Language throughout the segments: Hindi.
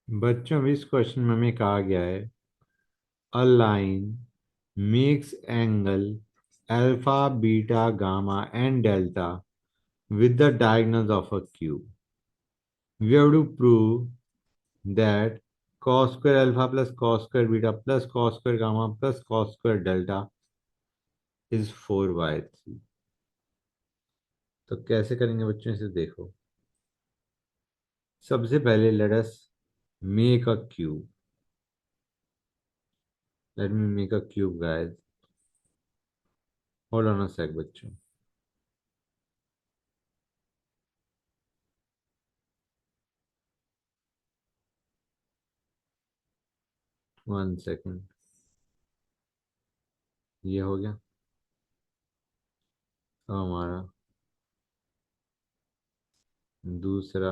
बच्चों इस क्वेश्चन में हमें कहा गया है a line makes angle alpha beta gamma and delta with the diagonals of a cube. We have to prove that cos square alpha plus cos square beta plus cos square gamma plus cos square delta is 4/3। तो कैसे करेंगे बच्चों, इसे देखो। सबसे पहले let us make a cube. Let me make a cube guys. Hold on a sec बच्चों। 1 सेकेंड। ये हो गया। अब हमारा दूसरा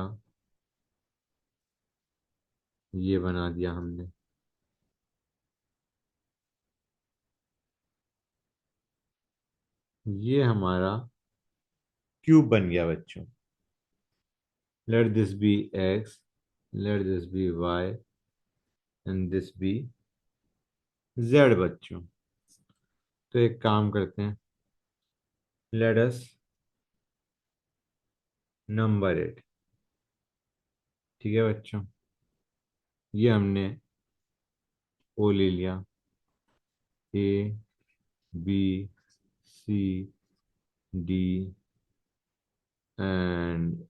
ये बना दिया हमने। ये हमारा क्यूब बन गया बच्चों। Let this be X, let this be Y and this be Z बच्चों। तो एक काम करते हैं, लेट अस नंबर इट। ठीक है बच्चों, ये हमने ओ ले लिया। A B C D and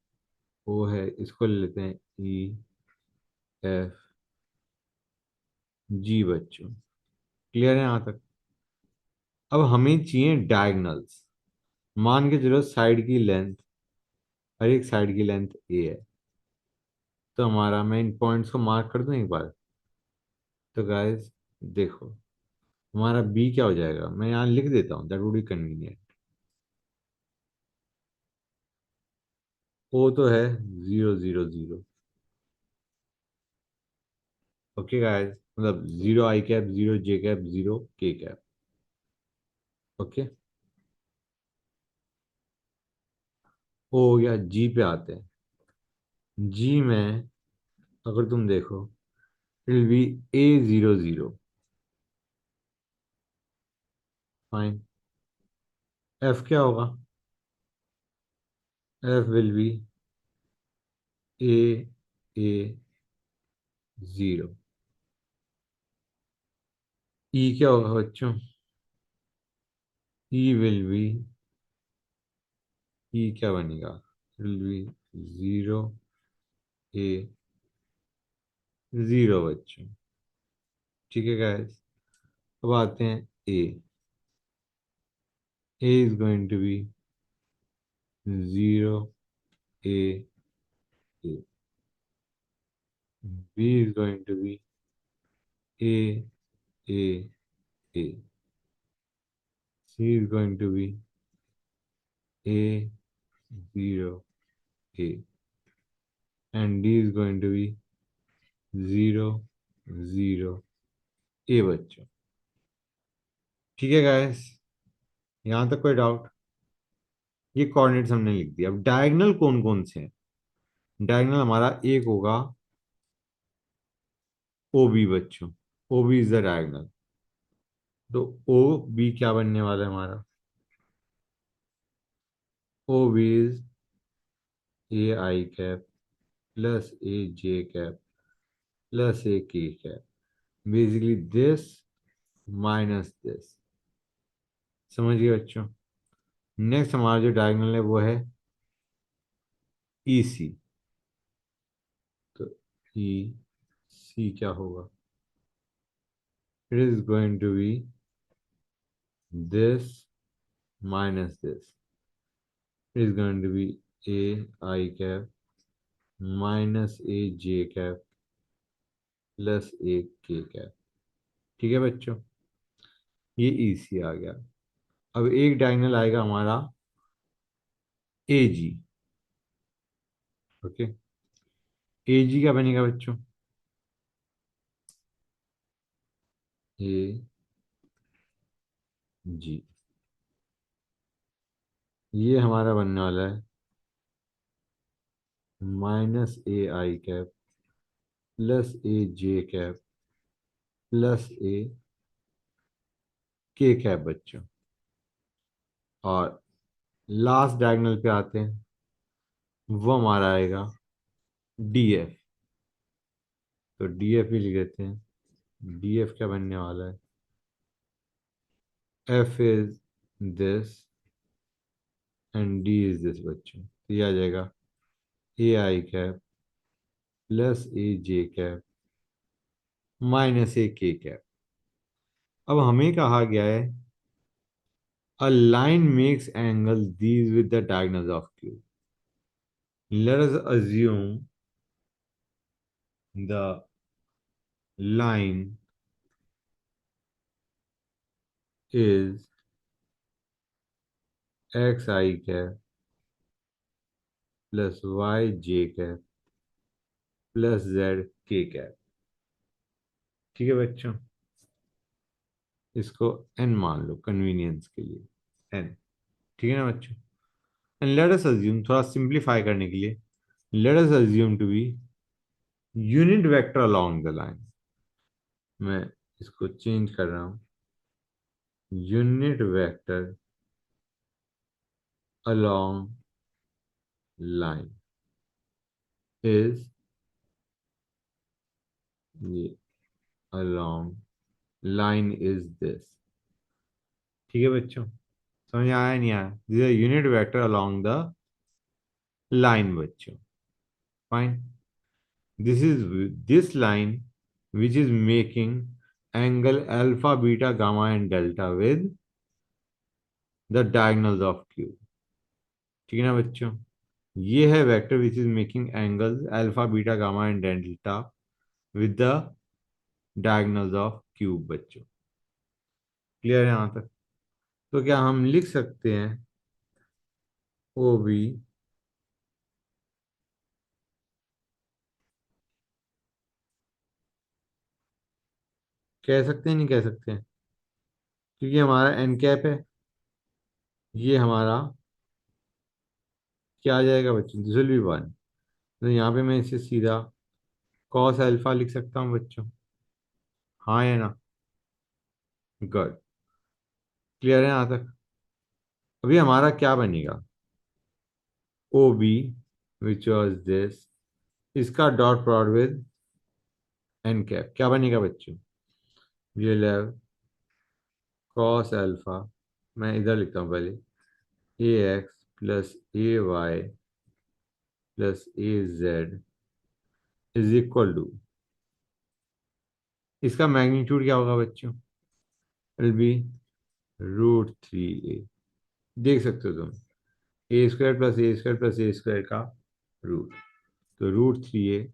O है, इसको ले लेते हैं ई एफ जी बच्चों। क्लियर है यहाँ तक? अब हमें चाहिए डायगनल्स। मान के चलो साइड की लेंथ, हर एक साइड की लेंथ ए है। तो हमारा, मैं इन पॉइंट्स को मार्क कर दूं एक बार। तो गाइस देखो, हमारा बी क्या हो जाएगा, मैं यहाँ लिख देता हूँ, दैट वुड बी कन्वीनियंट। ओ तो है 0 0 0। ओके गाइस, मतलब 0 I cap, 0 J cap, 0 K cap. Okay. O या जी पे आते हैं। जी में अगर तुम देखो, it will B A 0 0। Fine. F क्या होगा? F will be A 0। ई क्या होगा बच्चों? ई विल बी, ई क्या बनेगा? विल बी 0 A 0 बच्चों। ठीक है गाइस, अब आते हैं A. A is going to be 0 A A। B is going to be A A A। C is going to be A 0 A। And D is going to be 0 0 A बच्चों। ठीक है गाइस, यहाँ तक कोई डाउट? ये कोऑर्डिनेट्स हमने लिख दिया। अब डायगोनल कौन कौन से हैं? डायगोनल हमारा एक होगा ओ बी बच्चों। O B is the diagonal. तो ओ बी क्या बनने वाला है हमारा? O B is A I cap plus A J cap plus A K cap. Basically this minus this. समझ गए बच्चों? नेक्स्ट हमारा जो डायगोनल है वो है ई सी। तो ई सी क्या होगा? It is going to be this minus this. It is going to be A I cap minus A J cap plus A K cap. ठीक है बच्चों, ये ई सी आ गया। अब एक डायगोनल आएगा हमारा ए जी। ओके। ए जी क्या बनेगा बच्चों? ए जी। ये हमारा बनने वाला है minus A I cap plus A J cap plus A K cap बच्चों। और लास्ट डायगोनल पे आते हैं, वो हमारा आएगा डी एफ। तो डी एफ ही लिख देते हैं। डी एफ क्या बनने वाला है? F is this and D is this बच्चों। तो ये आ जाएगा ए I cap plus A J cap minus A K cap. अब हमें कहा गया है a line makes angle these with the diagonals of q. Let us assume the line is xi cap plus yj cap plus z k cap। ठीक है बच्चों, इसको n मान लो कन्वीनियंस के लिए n। ठीक है ना बच्चों? एंड लेट अस अज्यूम, थोड़ा सिंप्लीफाई करने के लिए, let us assume to be unit vector along the line. मैं इसको चेंज कर रहा हूं, unit vector along line is ये along line is this। ठीक है बच्चों, समझ आया नहीं आया? This is unit vector along the line बच्चों। Fine, this is this line which is making angle alpha beta gamma and delta with the diagonals of cube. ठीक है ना बच्चों? ये है vector which is making angles alpha beta gamma and delta with the diagonals of cube बच्चों। क्लियर है यहाँ तक? तो क्या हम लिख सकते हैं ओ बी कह सकते हैं, नहीं कह सकते हैं? क्योंकि हमारा एन कैप है, ये हमारा क्या आ जाएगा बच्चों? This will be one. तो यहाँ पे मैं इसे सीधा कॉस अल्फा लिख सकता हूँ बच्चों। हाँ या ना? गुड। क्लियर है यहाँ तक? अभी हमारा क्या बनेगा? O B which was this, इसका dot product with N cap क्या बनेगा बच्चों? ये लेव कॉस अल्फा, मैं इधर लिखता हूँ पहले, A X plus A Y plus A Z is equal to, इसका मैग्नीट्यूड क्या होगा बच्चों? Will be √3a। देख सकते हो तुम, A square plus A square plus A square का रूट, तो √3a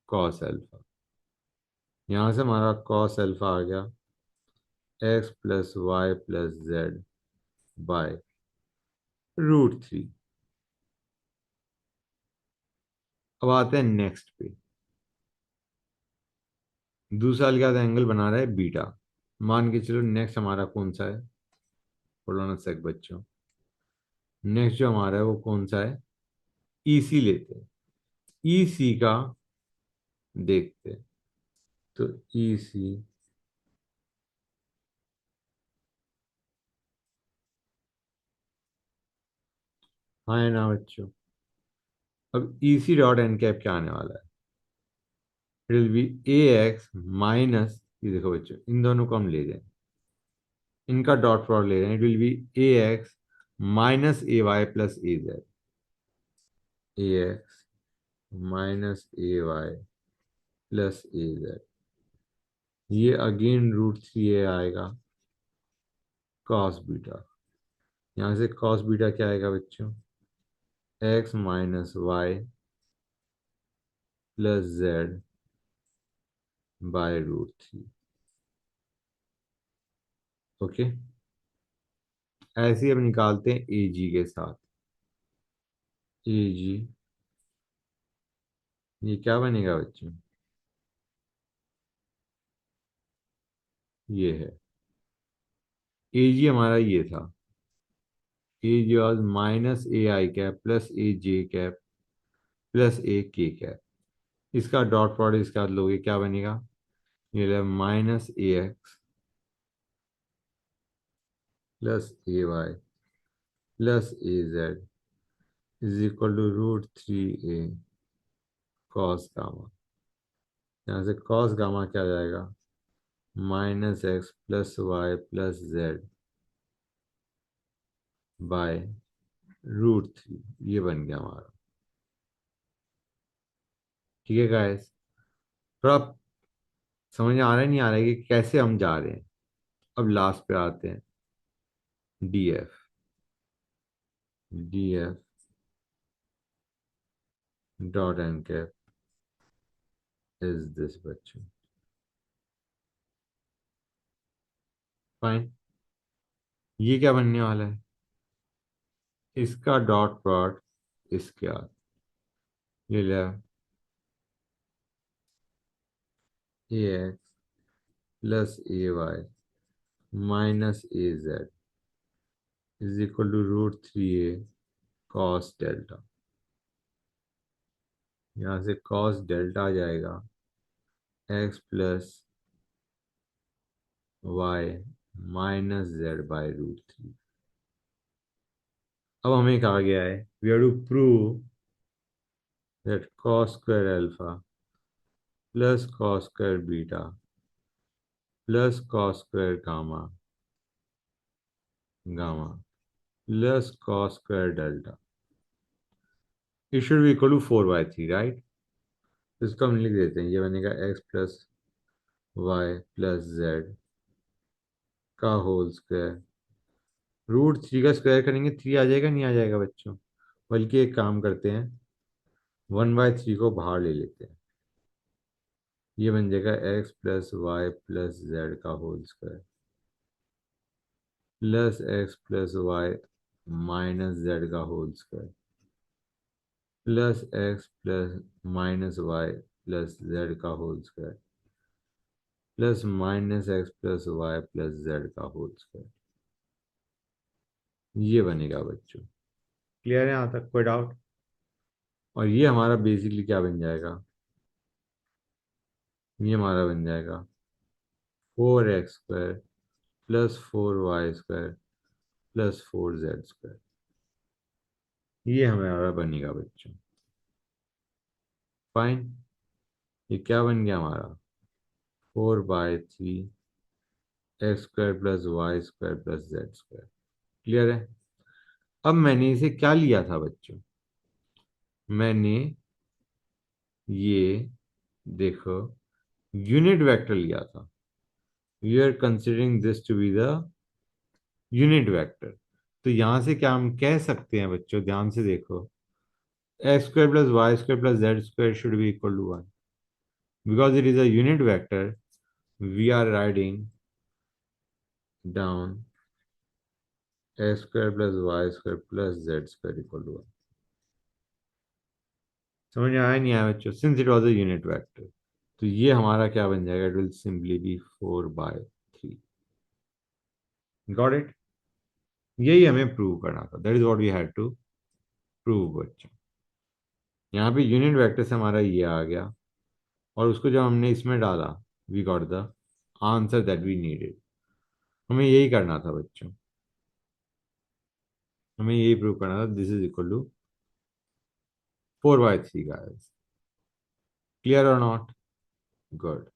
कॉस अल्फा। यहाँ से हमारा कॉस अल्फा आ गया X plus Y plus Z by √3। अब आते हैं नेक्स्ट पे। दूसरा क्या एंगल बना रहा है बीटा। मान के चलो नेक्स्ट हमारा कौन सा है? बोलो ना सेक बच्चों। नेक्स्ट जो हमारा है वो कौन सा है? ईसी लेते हैं, ईसी का देखते हैं। तो ईसी, हाँ है ना बच्चों? अब ईसी डॉट एन कैप क्या आने वाला है? It will be a X minus, ये देखो बच्चों इन दोनों को हम ले जाएं, इनका डॉट प्रोडक्ट ले रहे हैं, it will be a X minus a Y plus A Z. A X minus a Y plus A Z, ये अगेन √3a आएगा कॉस बीटा। यहाँ से कॉस बीटा क्या आएगा बच्चों? X minus Y plus Z by √3। Okay, ऐसे ही अब निकालते हैं ए जी के साथ। ए जी, ये क्या बनेगा बच्चों? ये है ए जी हमारा, ये था A G was minus A I cap plus A J cap plus A K cap. इसका डॉट प्रोडक्ट इसके साथ लोगे क्या बनेगा? ये minus a X plus A Y plus A Z is equal to √3a cos gamma. यहाँ से कॉस गामा क्या आ जाएगा? -x plus Y plus Z by √3। ये बन गया हमारा। ठीक है गाइस, थोड़ा समझ में आ रहा है नहीं आ रहा है कि कैसे हम जा रहे हैं? अब लास्ट पे आते हैं। D F dot N cap is this बच्चों। फाइन। ये क्या बनने वाला है? इसका डॉट प्रोडक्ट इसके साथ ये ले A X plus A Y minus A Z is equal to √3a cos delta. यहाँ से कॉस डेल्टा आ जाएगा X plus Y minus Z by √3। अब हमें कहा गया है we have to prove that cos square alpha plus cos square beta plus cos square gamma gamma plus cos square delta it should be equal to 4/3, right? इसको हम लिख देते हैं। ये बनेगा X plus Y plus Z का होल स्क्वायर। √3 का स्क्वायर करेंगे 3 आ जाएगा, नहीं आ जाएगा बच्चों? बल्कि एक काम करते हैं, 1/3 को बाहर ले लेते हैं। ये बन जाएगा X plus Y plus Z का whole square plus X plus Y minus Z का whole square plus X plus minus Y plus Z का whole square plus minus X plus Y plus Z का होल स्क्वायर। ये बनेगा बच्चों। क्लियर है यहाँ तक? कोई डाउट? और ये हमारा बेसिकली क्या बन जाएगा? ये हमारा बन जाएगा 4x² plus 4y² plus 4z²। ये हमारा बनेगा बच्चों। फाइन। ये क्या बन गया हमारा? 4/3 x² plus y² plus z²। Clear है? अब मैंने इसे क्या लिया था बच्चों? मैंने ये देखो यूनिट वेक्टर लिया था। We are considering this to be the unit vector. तो यहां से क्या हम कह सकते हैं बच्चों? ध्यान से देखो, x² plus y² plus z² should be equal to 1 because it is a unit vector. We are writing down x² plus y² plus z² equal to 1। समझ में आया नहीं आया बच्चों? Since it was a unit vector, तो ये हमारा क्या बन जाएगा? It will simply be 4/3। Got it? यही हमें प्रूव करना था। That is what we had to prove बच्चों। यहाँ पे यूनिट वेक्टर से हमारा ये आ गया, और उसको जब हमने इसमें डाला, we got the answer that we needed. हमें यही करना था बच्चों। हमें यही प्रूव करना था this is equal to 4/3 guys. Clear और नॉट? गुड।